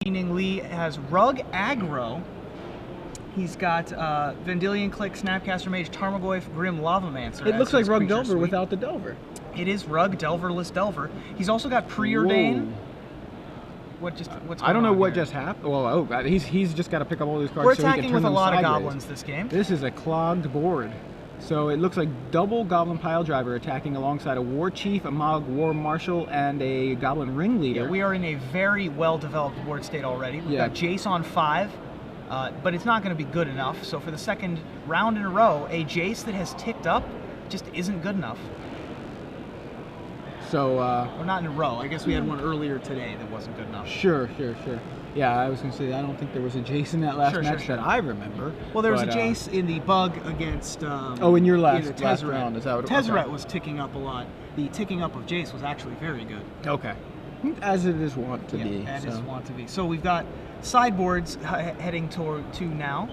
Ning Lee has Rug Aggro. He's got Vendilion Click, Snapcaster Mage, Tarmogoyf, Grim Lavamancer. It looks like Rug Delver without the Delver. It is Rug Delverless Delver. He's also got Preordain. What's I don't know what here? just happened. Well, oh God, he's just got to pick up all these cards. We're so he can attacking turn with a them lot sideways. of goblins this game. This is a clogged board. So it looks like double Goblin Pile Driver attacking alongside a War Chief, a Mog War Marshal, and a Goblin Ringleader. Yeah, we are in a very well-developed board state already. We've got Jace on 5, but it's not going to be good enough. So for the second round in a row, a Jace that has ticked up just isn't good enough. So, well, not in a row. I guess we had one earlier today that wasn't good enough. Sure. Yeah, I was going to say, I don't think there was a Jace in that last match that I remember. Well, there was a Jace in the bug against... in your last round, is that what it was? Tezzeret was ticking up a lot. The ticking up of Jace was actually very good. Okay. As it is wont to be. As is wont to be. So we've got sideboards heading to now.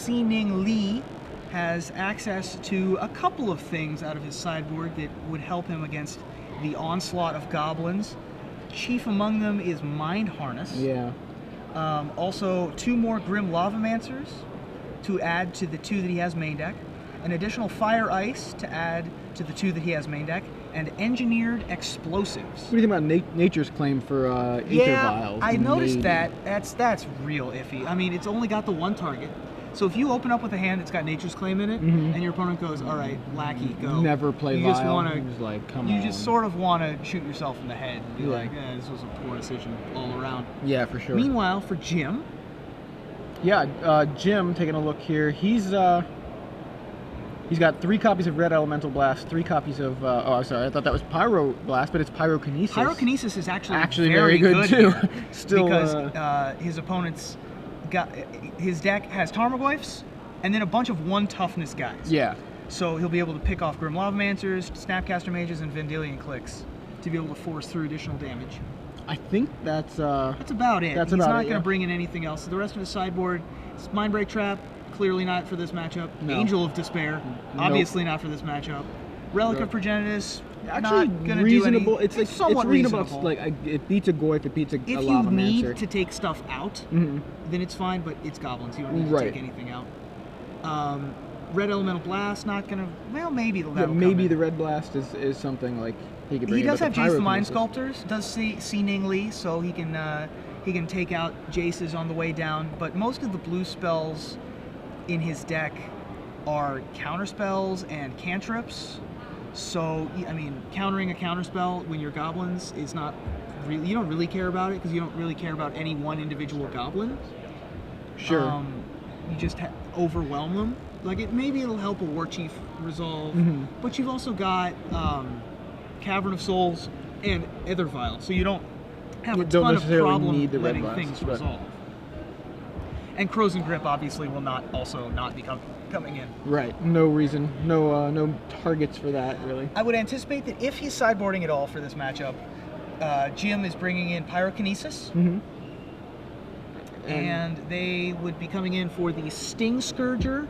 Ning Lee has access to a couple of things out of his sideboard that would help him against the onslaught of goblins. Chief among them is Mind Harness. Yeah. Also, 2 more Grim Lavamancers to add to the 2 that he has main deck. An additional Fire Ice to add to the 2 that he has main deck. And Engineered Explosives. What do you think about Nature's Claim for Aether Vials? I noticed that. That's real iffy. I mean, it's only got the 1 target. So if you open up with a hand that's got Nature's Claim in it, and your opponent goes, all right, lackey, go. Never play you Vial. just want to, like, come you on. just sort of want to shoot yourself in the head and be like, this was a poor decision all around. Yeah, for sure. Meanwhile, for Jim. Yeah, Jim, taking a look here, he's got 3 copies of Red Elemental Blast, 3 copies of, oh, I'm sorry, I thought that was Pyro Blast, but it's Pyrokinesis. Pyrokinesis is actually very good too. Still, because his opponent's his deck has Tarmogoyfs and then a bunch of 1 toughness guys. Yeah. So he'll be able to pick off Grim Lavamancers, Snapcaster Mages, and Vendilion Clicks to be able to force through additional damage. I think that's about it. He's not going to bring in anything else. So the rest of his sideboard, Mindbreak Trap, clearly not for this matchup. No. Angel of Despair, obviously not for this matchup. Relic of Progenitus, actually not going to reasonable. Do anything. It's somewhat reasonable. Like it beats a Goyf, it beats a Lavamancer. If you need to take stuff out, then it's fine. But it's goblins. You don't need to take anything out. Red Elemental Blast, not going to. Well, maybe maybe the Red Blast is something like he could bring. He does have Jace the Mind Sculptors. Does see Ning Lee, so he can take out Jaces on the way down. But most of the blue spells in his deck are counter spells and cantrips. So, I mean, countering a counterspell when you're goblins is not really, you don't really care about it because you don't really care about any one individual goblin. Sure. You just overwhelm them. Like, maybe it'll help a War Chief resolve, but you've also got Cavern of Souls and Aether Vial, so you don't have a ton of problem letting things resolve. And Crows and Grip obviously will not be coming in. Right. No reason. No targets for that, really. I would anticipate that if he's sideboarding at all for this matchup, Jim is bringing in Pyrokinesis. And they would be coming in for the Sting Scourger,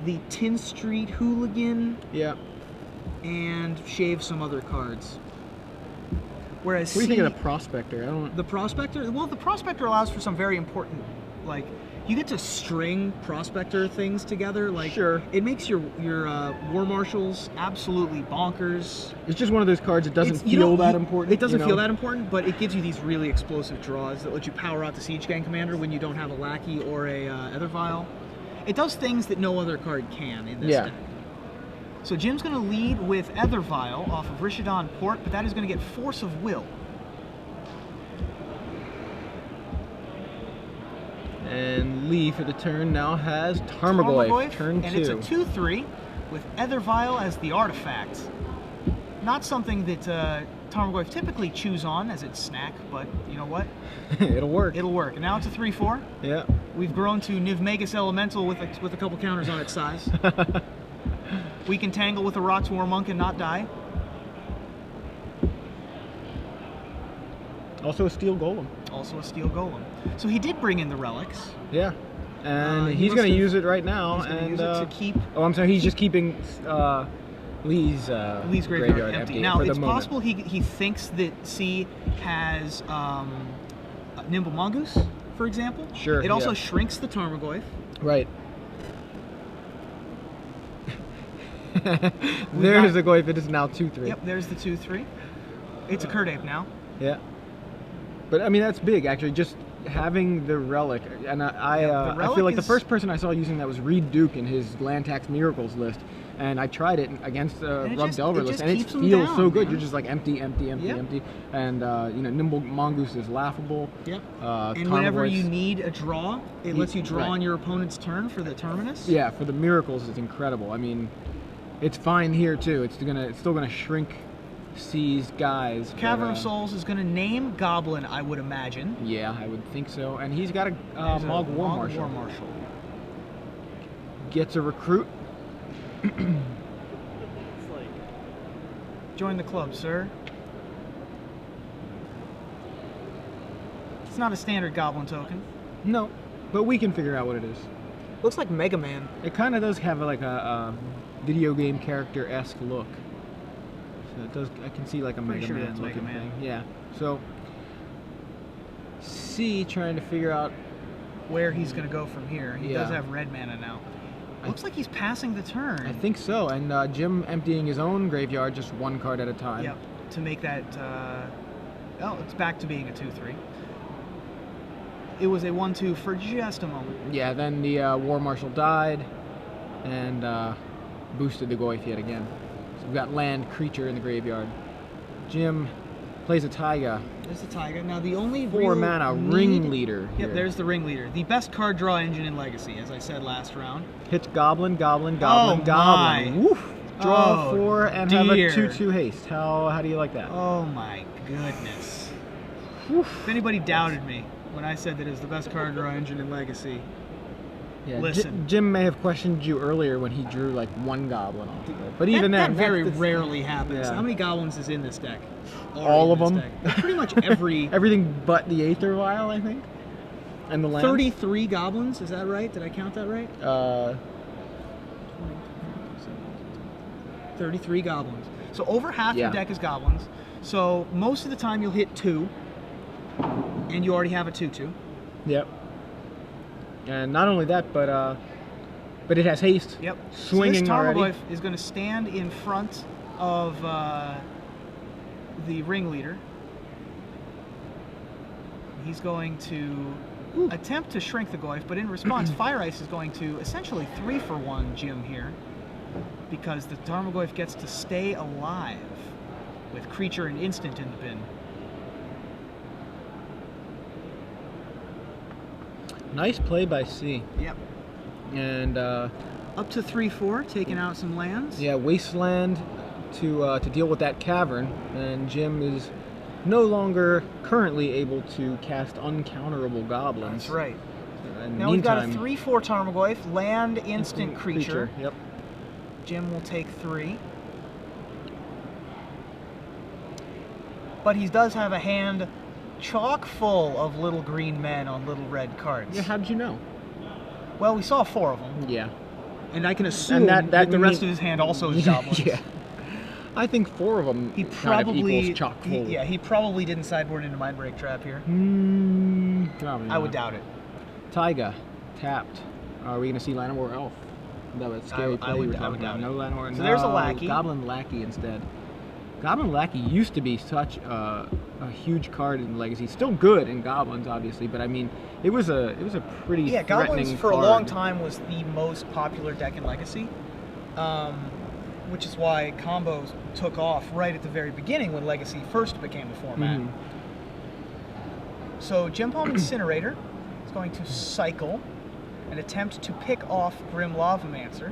the Tin Street Hooligan, and shave some other cards. Whereas what do you think of the Prospector? The Prospector? Well, the Prospector allows for some very important, like, you get to string Prospector things together. Like, it makes your War Marshals absolutely bonkers. It's just one of those cards that doesn't feel that important. It doesn't feel that important, but it gives you these really explosive draws that let you power out the Siege Gang Commander when you don't have a Lackey or a Aether Vial. It does things that no other card can in this deck. So Jim's going to lead with Aether Vial off of Rishadan Port, but that is going to get Force of Will. And Lee for the turn now has Tarmogoyf, turn 2. And it's a 2/3 with Aether Vial as the artifact. Not something that Tarmogoyf typically chews on as its snack, but you know what? It'll work. It'll work. And now it's a 3/4. Yeah. We've grown to Nivmagus Elemental with a couple counters on its size. We can tangle with a Rock's War Monk and not die. Also a Steel Golem. Also a Steel Golem. So he did bring in the relics. Yeah. And he's going to use it right now. He's going to use it to keep... Oh, I'm sorry. He's just keeping Lee's graveyard empty. Now, it's possible he thinks that C has Nimble Mongoose, for example. Sure. It also shrinks the Tarmogoyf. Right. There's the Goyf. It is now 2/3. Yep, there's the 2/3. It's a Kurdape now. Yeah. But I mean, that's big, actually. Just having the relic, and I feel like the first person I saw using that was Reed Duke in his Land Tax Miracles list, and I tried it against Rug Delver list, and it feels so good. You're just like empty, empty, empty, empty, and you know, Nimble Mongoose is laughable. Yep. And whenever you need a draw, it lets you draw on your opponent's turn for the Terminus. Yeah, for the Miracles, it's incredible. I mean, it's fine here too. It's still gonna shrink C's guys. Cavern of Souls is going to name Goblin, I would imagine. Yeah, I would think so. And he's got a Mog War Marshal. Gets a recruit. Join the club, sir. It's not a standard Goblin token. No, but we can figure out what it is. Looks like Mega Man. It kind of does have like a video game character-esque look. It does. I can see like a Mega Man looking thing. Yeah. So C trying to figure out where he's going to go from here. He does have red mana now. Looks like he's passing the turn. I think so. And Jim emptying his own graveyard just one card at a time. Yep. To make that. Oh, it's back to being a 2/3. It was a 1/2 for just a moment. Yeah. Then the War Marshal died, and boosted the Goyf yet again. So we've got land, creature in the graveyard. Jim plays a Taiga. There's the Taiga. Now the only 4 mana Ringleader. Yep, there's the Ringleader. The best card draw engine in Legacy, as I said last round. Hits Goblin, Goblin, Goblin, Goblin. Woof! Draw 4 and have a 2/2 haste. How do you like that? Oh my goodness. If anybody doubted me when I said that it was the best card draw engine in Legacy, yeah, listen. Jim may have questioned you earlier when he drew like 1 Goblin off of it. But even then, that very rarely happens. Yeah. How many Goblins is in this deck? All of them. Pretty much every... Everything but the Aether Vial, I think. And the land. 33 Goblins, is that right? Did I count that right? 33 Goblins. So over half your deck is Goblins. So most of the time you'll hit 2. And you already have a 2/2. Yep. And not only that, but it has haste. Yep. Swinging so this already. Tarmogoyf is going to stand in front of the Ringleader. He's going to attempt to shrink the Goyf, but in response, Fire Ice is going to essentially 3-for-1 Jim here, because the Tarmogoyf gets to stay alive with creature and instant in the bin. Nice play by C. Yep. And up to 3/4, taking out some lands. Yeah, Wasteland to deal with that cavern, and Jim is no longer currently able to cast uncounterable goblins. That's right. Now we've got a 3/4 Tarmogoyf, land instant creature. Yep. Jim will take 3. But he does have a hand chock full of little green men on little red cards. Yeah, how did you know? Well, we saw 4 of them. Yeah. And I can assume that the rest of his hand also is goblins. Yeah. I think 4 of them he kind of equals chock full. He probably didn't sideboard into Mindbreak Trap here. Probably I would doubt it. Taiga, tapped. Are we going to see Llanowar Elf? That was scary play. I would doubt it. No Llanowar. So there's a Lackey. Goblin Lackey instead. Goblin Lackey used to be such a huge card in Legacy. Still good in Goblins, obviously, but I mean, it was a pretty threatening Goblins for card. a long time was the most popular deck in Legacy, which is why combos took off right at the very beginning when Legacy first became a format. So Gem Palm Incinerator is going to cycle and attempt to pick off Grim Lavamancer.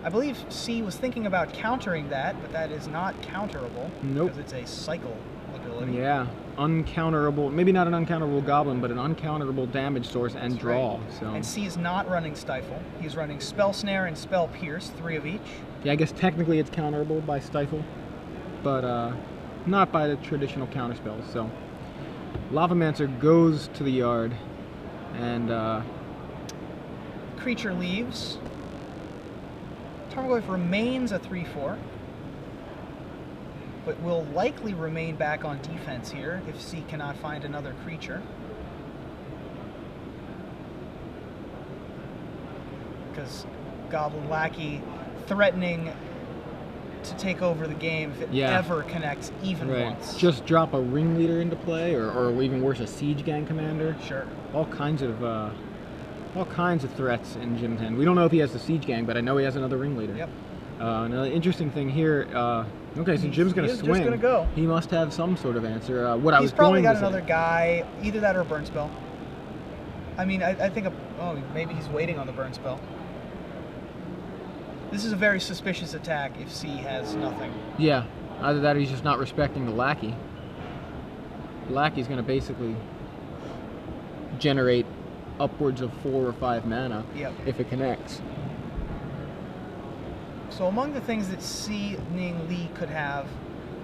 I believe C was thinking about countering that, but that is not counterable. Nope. Because it's a cycle ability. Yeah, uncounterable. Maybe not an uncounterable goblin, but an uncounterable damage source and draw. Right. So. And C is not running Stifle. He's running Spell Snare and Spell Pierce, 3 of each. Yeah, I guess technically it's counterable by Stifle, but not by the traditional counterspells. So Lavamancer goes to the yard, and creature leaves. Tarmogoyf remains a 3/4, but will likely remain back on defense here if C cannot find another creature. because Goblin Lackey threatening to take over the game if it ever connects even once. Just drop a ringleader into play, or even worse, a siege gang commander. Sure. All kinds of threats in Jim's hand. We don't know if he has the siege gang, but I know he has another ringleader. Yep. Another interesting thing here. Okay, so Jim's going to swing. Just going to go. He must have some sort of answer. He's probably got another guy, either that or a burn spell. I mean, I think. Maybe he's waiting on the burn spell. This is a very suspicious attack if C has nothing. Yeah, either that or he's just not respecting the lackey. The lackey's going to basically generate upwards of 4 or 5 mana if it connects. So among the things that Seeing Lee could have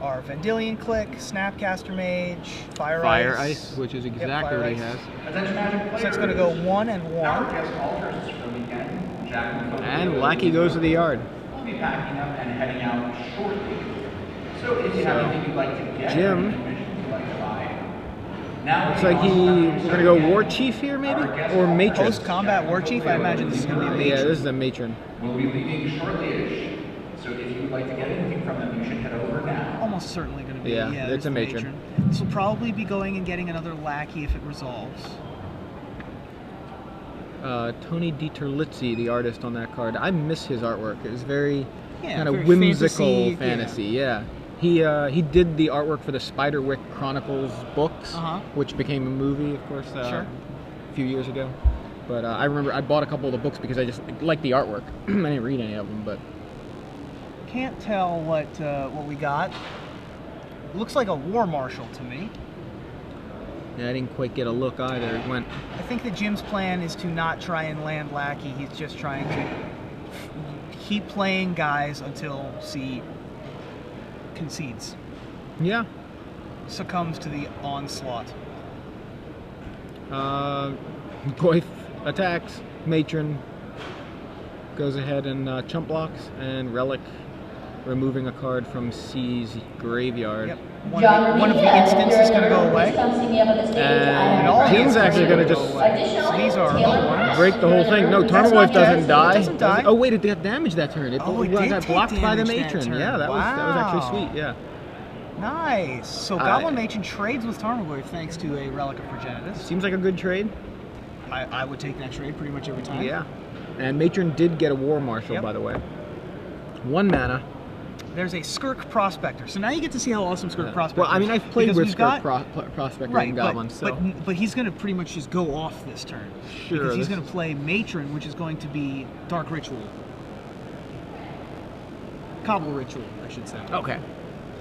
are Vendilion Click, Snapcaster Mage, Fire Ice, which is exactly what he has. So it's going to go 1 and 1. And Lackey goes to the yard. We'll be packing up and heading out shortly. So if you have anything you'd like to get, Jim, you'd like to buy. Now looks like we're going to go War Chief here, maybe? Or Matron? Post-combat War Chief? I imagine this is going to be a Matron. Yeah, this is a Matron. We'll be leaving shortly-ish. So if you would like to get anything from them, you should head over now. Almost certainly going to be. Yeah, it's a Matron. This will probably be going and getting another Lackey if it resolves. Tony DiTerlizzi, the artist on that card. I miss his artwork. It was very kind of very whimsical fantasy. Yeah. He did the artwork for the Spiderwick Chronicles books, which became a movie, of course, a few years ago. But I remember I bought a couple of the books because I just liked the artwork. I didn't read any of them, but can't tell what we got. Looks like a War Marshal to me. Yeah, I didn't quite get a look either. It went. I think that Jim's plan is to not try and land Lackey. He's just trying to keep playing guys until C concedes. Yeah. Succumbs to the onslaught. Goyf attacks. Matron goes ahead and chump blocks, and Relic removing a card from C's graveyard. Yep. One of the instants is going to go away. And Jim's actually going to just these are break the whole thing. No, Tarmogoyf doesn't die. It doesn't die. Oh wait, it got damaged that turn. It got blocked by the Matron. Yeah, that was actually sweet. Yeah. Nice. So Goblin Matron trades with Tarmogoyf thanks to a Relic of Progenitus. Seems like a good trade. I would take that trade pretty much every time. Yeah. And Matron did get a War Marshal, by the way. 1 mana. There's a Skirk Prospector. So now you get to see how awesome Skirk Prospector is. Well, I mean, I've played with Skirk Prospector and Goblins. But he's going to pretty much just go off this turn. Sure. Because he's going to play Matron, which is going to be Dark Ritual. Cobble Ritual, I should say. Okay.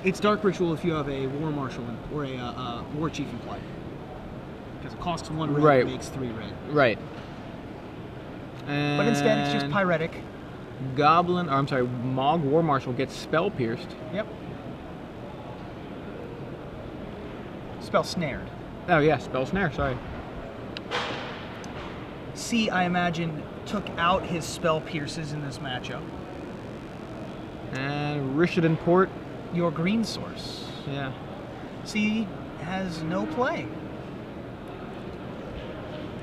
It's Dark Ritual if you have a War Marshal or a War Chief in play. Because it costs 1 red and makes 3 red. Right. And but instead, it's just Pyretic. Mog War Marshal gets Spell Pierced. Yep. Spell Snared. Oh yeah, Spell Snare, sorry. C, I imagine, took out his Spell Pierces in this matchup. And Rishadan Port. Your green source. Yeah. C has no play.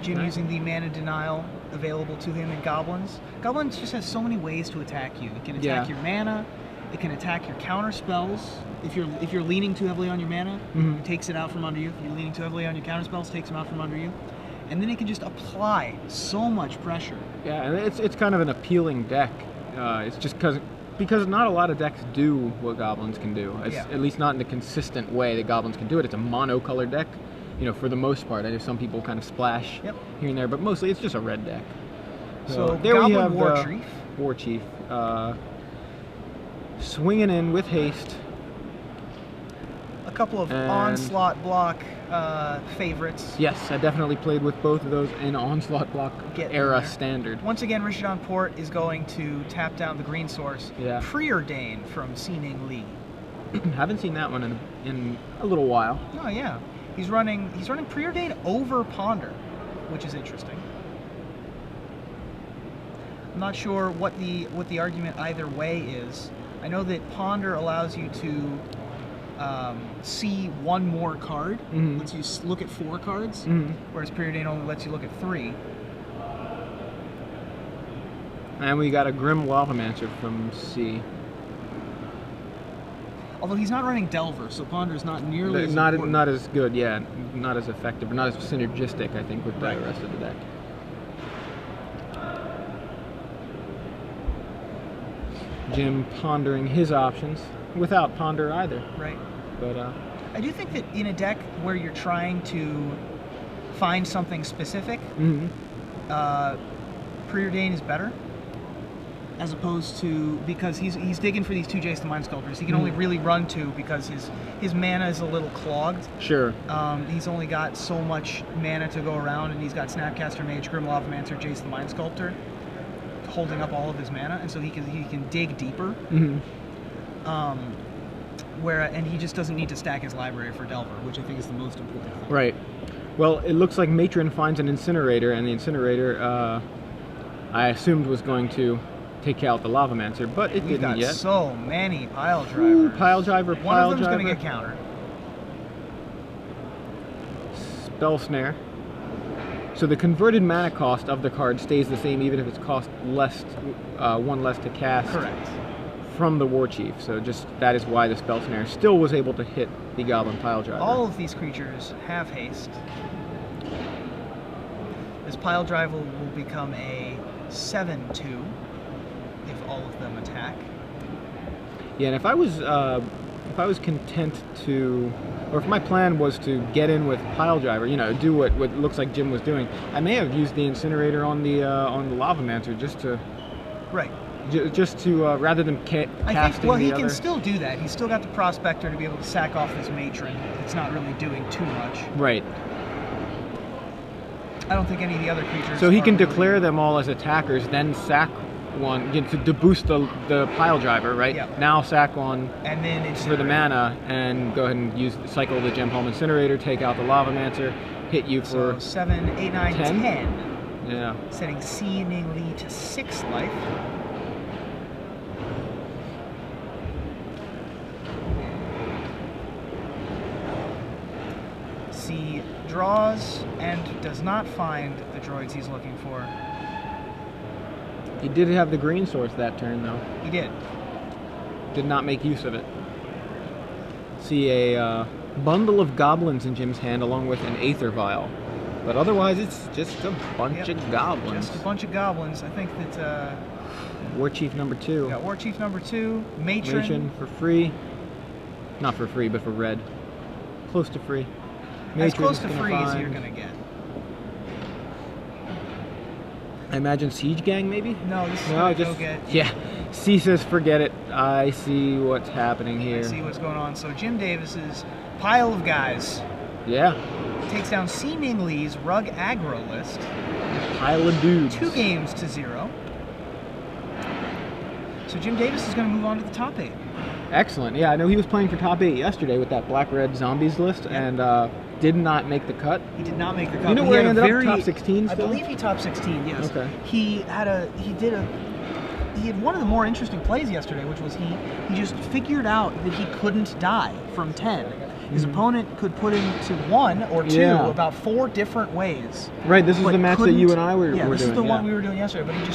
Jim using the mana denial available to him in Goblins. Goblins just has so many ways to attack you. It can attack your mana. It can attack your counter spells. If you're leaning too heavily on your mana, it takes it out from under you. If you're leaning too heavily on your counter spells, takes them out from under you. And then it can just apply so much pressure. Yeah, and it's kind of an appealing deck. It's just because not a lot of decks do what Goblins can do. At least not in the consistent way that Goblins can do it. It's a mono-color deck. You know, for the most part. I know some people kind of splash here and there, but mostly it's just a red deck. So there we have War Chief. Swinging in with haste. A couple of Onslaught block favorites. Yes, I definitely played with both of those in Onslaught block era standard. Once again, Rishadan Port is going to tap down the green source. Yeah. Preordain from Seeing Lee. Haven't seen that one in a little while. Oh yeah. He's running Preordain over Ponder, which is interesting. I'm not sure what the argument either way is. I know that Ponder allows you to see 1 more card, lets you look at 4 cards, whereas Preordain only lets you look at 3. And we got a Grim Lavamancer from C. Although he's not running Delver, so Ponder's not nearly as important. Not as good, yeah. Not as effective, or not as synergistic, I think, with the rest of the deck. Jim pondering his options without ponder either. Right. But I do think that in a deck where you're trying to find something specific, Preordain is better, as opposed to, because he's digging for these 2 Jace the Mind Sculptors. He can only really run 2 because his mana is a little clogged. Sure. He's only got so much mana to go around, and he's got Snapcaster Mage, Grim Lavamancer, Jace the Mind Sculptor holding up all of his mana, and so he can dig deeper. And he just doesn't need to stack his library for Delver, which I think is the most important thing. Right. Well, it looks like Matron finds an Incinerator, and the Incinerator, I assumed was going to take out the Lavamancer, but it didn't yet. We've got so many Pile Drivers. Ooh, Pile Driver, One of them's going to get countered. Spell Snare. So the converted mana cost of the card stays the same, even if it's cost less, 1 less to cast. Correct. From the War Chief. So just that is why the Spell Snare still was able to hit the Goblin Pile Driver. All of these creatures have haste. This Pile Driver will become a 7/2 if all of them attack. Yeah, and if I was content to, or if my plan was to get in with Pile Driver, do what looks like Jim was doing, I may have used the Incinerator on the Lavamancer just to, rather than casting well, he the can other. still do that. He's still got the Prospector to be able to sack off this Matron. It's not really doing too much. Right. I don't think any of the other creatures. So he can really declare them all as attackers, then sack one to boost the Pile Driver, right? Yeah. Now sack one and then for the mana, and go ahead and cycle the Gem Home Incinerator, take out the Lavamancer, hit you for 7, 8, 9, 10. Yeah. Setting seemingly to 6 life. C draws and does not find the droids he's looking for. He did have the green source that turn, though. He did. Did not make use of it. See a bundle of goblins in Jim's hand, along with an Aether Vial. But otherwise, it's just a bunch of goblins. Just a bunch of goblins. I think that... War Chief number 2. Got War Chief number 2. Matron for free. Not for free, but for red. Close to free. As close to free as you're going to get. I imagine Siege Gang, maybe? No, this is going to go get... Yeah. C says, forget it. I see what's happening here. I see what's going on. So Jim Davis's pile of guys. Yeah. Takes down seemingly's Rug Aggro list. Pile of dudes. 2 games to 0. So Jim Davis is going to move on to the top 8. Excellent. Yeah, I know he was playing for top 8 yesterday with that Black-Red Zombies list, and did not make the cut. He did not make the cut. You know where he ended up? Top 16 I still? believe he top 16, yes. Okay. He had one of the more interesting plays yesterday, which was he just figured out that he couldn't die from 10. His opponent could put him to 1 or 2 about 4 different ways. Right, this is the match that you and I were doing. This is the one we were doing yesterday, but he just